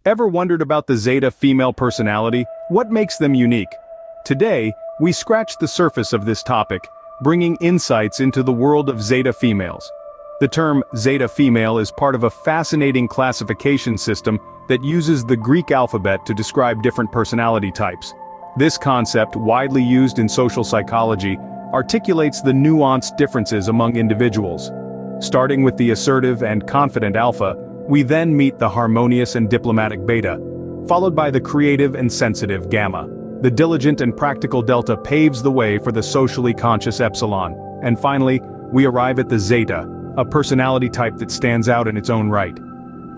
Ever wondered about the Zeta female personality? What makes them unique? Today, we scratch the surface of this topic, bringing insights into the world of Zeta females. The term Zeta female is part of a fascinating classification system that uses the Greek alphabet to describe different personality types. This concept, widely used in social psychology, articulates the nuanced differences among individuals. Starting with the assertive and confident alpha, we then meet the harmonious and diplomatic beta, followed by the creative and sensitive gamma. The diligent and practical delta paves the way for the socially conscious epsilon. And finally, we arrive at the zeta, a personality type that stands out in its own right.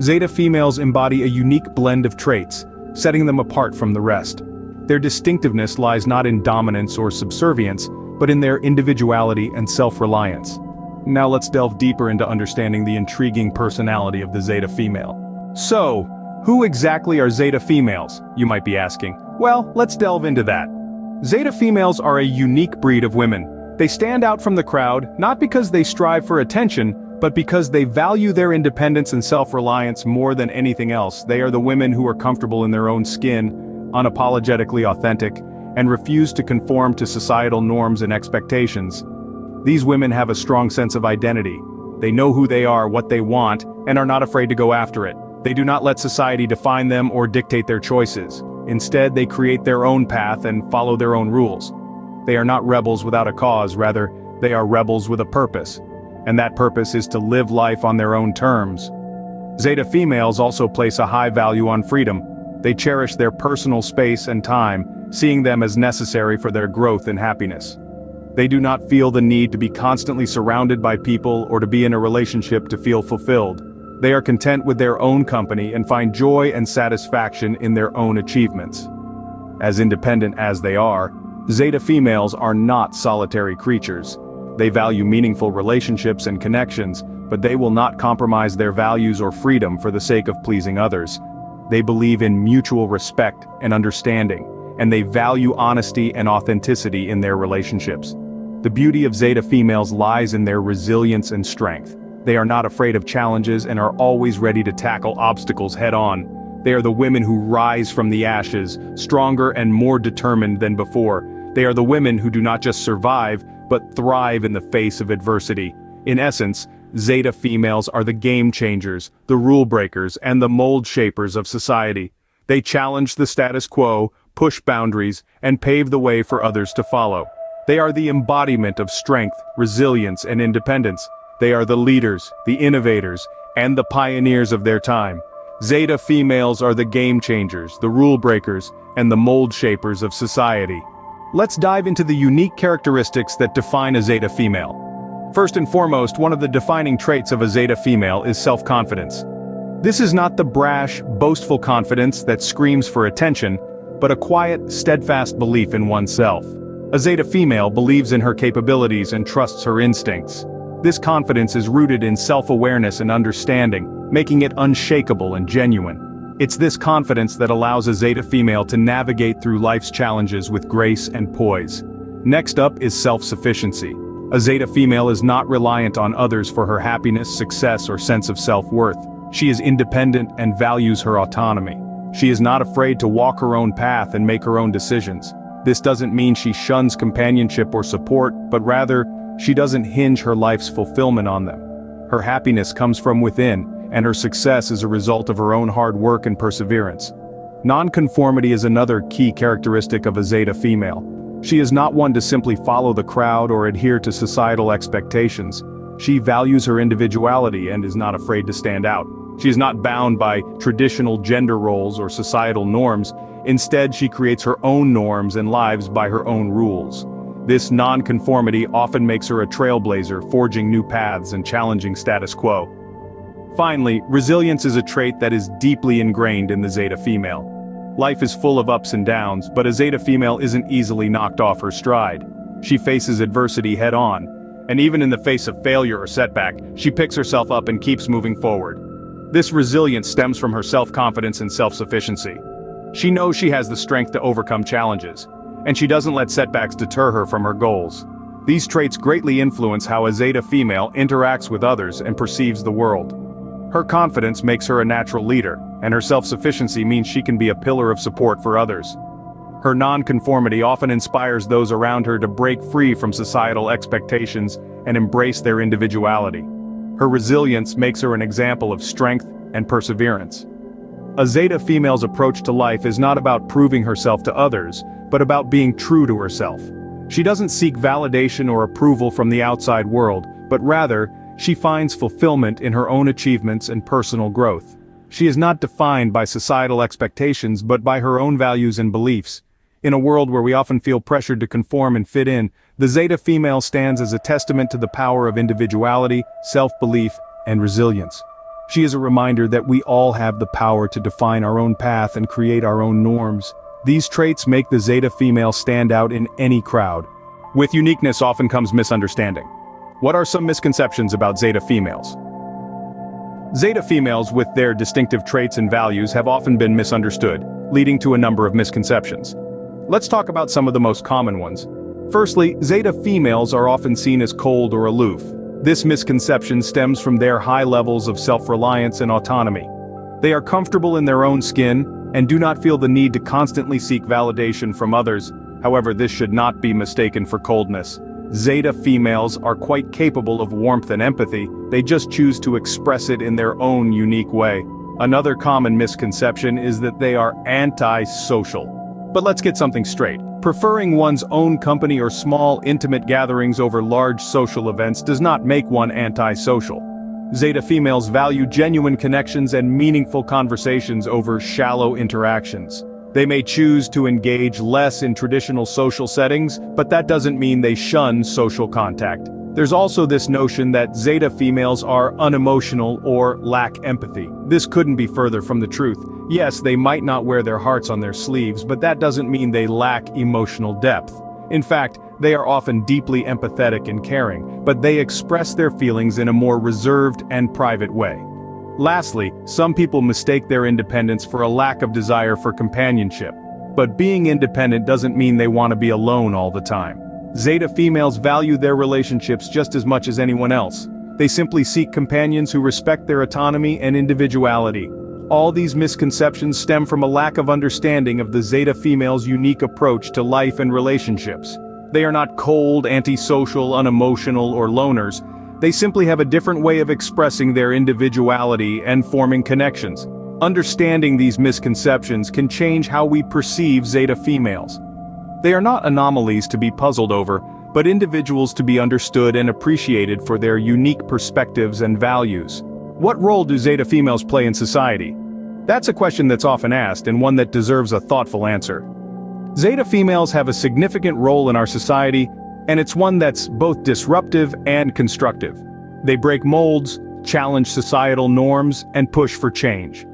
Zeta females embody a unique blend of traits, setting them apart from the rest. Their distinctiveness lies not in dominance or subservience, but in their individuality and self-reliance. Now let's delve deeper into understanding the intriguing personality of the Zeta female. So, who exactly are Zeta females, you might be asking? Well, let's delve into that. Zeta females are a unique breed of women. They stand out from the crowd, not because they strive for attention, but because they value their independence and self-reliance more than anything else. They are the women who are comfortable in their own skin, unapologetically authentic, and refuse to conform to societal norms and expectations. These women have a strong sense of identity. They know who they are, what they want, and are not afraid to go after it. They do not let society define them or dictate their choices. Instead, they create their own path and follow their own rules. They are not rebels without a cause, rather, they are rebels with a purpose. And that purpose is to live life on their own terms. Zeta females also place a high value on freedom. They cherish their personal space and time, seeing them as necessary for their growth and happiness. They do not feel the need to be constantly surrounded by people or to be in a relationship to feel fulfilled. They are content with their own company and find joy and satisfaction in their own achievements. As independent as they are, Zeta females are not solitary creatures. They value meaningful relationships and connections, but they will not compromise their values or freedom for the sake of pleasing others. They believe in mutual respect and understanding, and they value honesty and authenticity in their relationships. The beauty of Zeta females lies in their resilience and strength. They are not afraid of challenges and are always ready to tackle obstacles head-on. They are the women who rise from the ashes, stronger and more determined than before. They are the women who do not just survive, but thrive in the face of adversity. In essence, Zeta females are the game changers, the rule breakers, and the mold shapers of society. They challenge the status quo, push boundaries, and pave the way for others to follow. They are the embodiment of strength, resilience, and independence. They are the leaders, the innovators, and the pioneers of their time. Zeta females are the game changers, the rule breakers, and the mold shapers of society. Let's dive into the unique characteristics that define a Zeta female. First and foremost, one of the defining traits of a Zeta female is self-confidence. This is not the brash, boastful confidence that screams for attention, but a quiet, steadfast belief in oneself. A Zeta female believes in her capabilities and trusts her instincts. This confidence is rooted in self-awareness and understanding, making it unshakable and genuine. It's this confidence that allows a Zeta female to navigate through life's challenges with grace and poise. Next up is self-sufficiency. A Zeta female is not reliant on others for her happiness, success, or sense of self-worth. She is independent and values her autonomy. She is not afraid to walk her own path and make her own decisions. This doesn't mean she shuns companionship or support, but rather, she doesn't hinge her life's fulfillment on them. Her happiness comes from within, and her success is a result of her own hard work and perseverance. Nonconformity is another key characteristic of a Zeta female. She is not one to simply follow the crowd or adhere to societal expectations. She values her individuality and is not afraid to stand out. She is not bound by traditional gender roles or societal norms. Instead, she creates her own norms and lives by her own rules. This nonconformity often makes her a trailblazer, forging new paths and challenging status quo. Finally, resilience is a trait that is deeply ingrained in the Zeta female. Life is full of ups and downs, but a Zeta female isn't easily knocked off her stride. She faces adversity head-on, and even in the face of failure or setback, she picks herself up and keeps moving forward. This resilience stems from her self-confidence and self-sufficiency. She knows she has the strength to overcome challenges, and she doesn't let setbacks deter her from her goals. These traits greatly influence how a Zeta female interacts with others and perceives the world. Her confidence makes her a natural leader, and her self-sufficiency means she can be a pillar of support for others. Her non-conformity often inspires those around her to break free from societal expectations and embrace their individuality. Her resilience makes her an example of strength and perseverance. A Zeta female's approach to life is not about proving herself to others, but about being true to herself. She doesn't seek validation or approval from the outside world, but rather, she finds fulfillment in her own achievements and personal growth. She is not defined by societal expectations but by her own values and beliefs. In a world where we often feel pressured to conform and fit in, the Zeta female stands as a testament to the power of individuality, self-belief, and resilience. She is a reminder that we all have the power to define our own path and create our own norms. These traits make the Zeta female stand out in any crowd. With uniqueness often comes misunderstanding. What are some misconceptions about Zeta females? Zeta females with their distinctive traits and values have often been misunderstood, leading to a number of misconceptions. Let's talk about some of the most common ones. Firstly, Zeta females are often seen as cold or aloof. This misconception stems from their high levels of self-reliance and autonomy. They are comfortable in their own skin and do not feel the need to constantly seek validation from others. However, this should not be mistaken for coldness. Zeta females are quite capable of warmth and empathy, they just choose to express it in their own unique way. Another common misconception is that they are anti-social. But let's get something straight. Preferring one's own company or small, intimate gatherings over large social events does not make one anti-social. Zeta females value genuine connections and meaningful conversations over shallow interactions. They may choose to engage less in traditional social settings, but that doesn't mean they shun social contact. There's also this notion that Zeta females are unemotional or lack empathy. This couldn't be further from the truth. Yes, they might not wear their hearts on their sleeves, but that doesn't mean they lack emotional depth. In fact, they are often deeply empathetic and caring, but they express their feelings in a more reserved and private way. Lastly, some people mistake their independence for a lack of desire for companionship. But being independent doesn't mean they want to be alone all the time. Zeta females value their relationships just as much as anyone else. They simply seek companions who respect their autonomy and individuality. All these misconceptions stem from a lack of understanding of the Zeta female's unique approach to life and relationships. They are not cold, antisocial, unemotional, or loners. They simply have a different way of expressing their individuality and forming connections. Understanding these misconceptions can change how we perceive Zeta females. They are not anomalies to be puzzled over, but individuals to be understood and appreciated for their unique perspectives and values. What role do Zeta females play in society? That's a question that's often asked and one that deserves a thoughtful answer. Zeta females have a significant role in our society, and it's one that's both disruptive and constructive. They break molds, challenge societal norms, and push for change.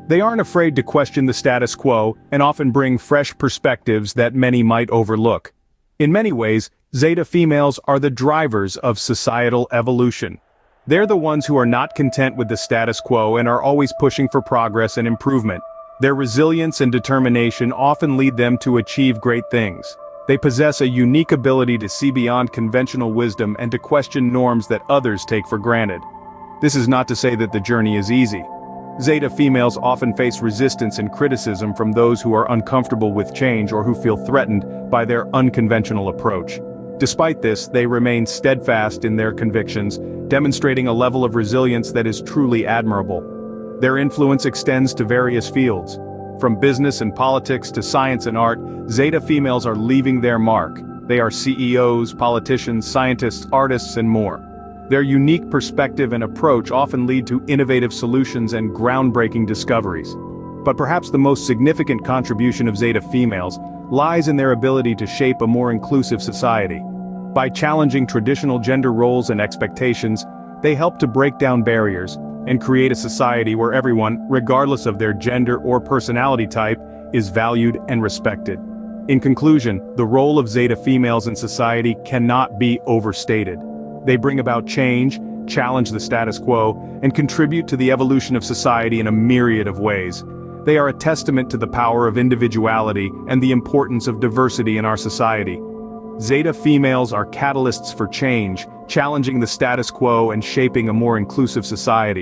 They aren't afraid to question the status quo and often bring fresh perspectives that many might overlook. In many ways, Zeta females are the drivers of societal evolution. They're the ones who are not content with the status quo and are always pushing for progress and improvement. Their resilience and determination often lead them to achieve great things. They possess a unique ability to see beyond conventional wisdom and to question norms that others take for granted. This is not to say that the journey is easy. Zeta females often face resistance and criticism from those who are uncomfortable with change or who feel threatened by their unconventional approach. Despite this, they remain steadfast in their convictions, demonstrating a level of resilience that is truly admirable. Their influence extends to various fields. From business and politics to science and art, Zeta females are leaving their mark. They are CEOs, politicians, scientists, artists, and more. Their unique perspective and approach often lead to innovative solutions and groundbreaking discoveries. But perhaps the most significant contribution of Zeta females lies in their ability to shape a more inclusive society. By challenging traditional gender roles and expectations, they help to break down barriers and create a society where everyone, regardless of their gender or personality type, is valued and respected. In conclusion, the role of Zeta females in society cannot be overstated. They bring about change, challenge the status quo, and contribute to the evolution of society in a myriad of ways. They are a testament to the power of individuality and the importance of diversity in our society. Zeta females are catalysts for change, challenging the status quo and shaping a more inclusive society.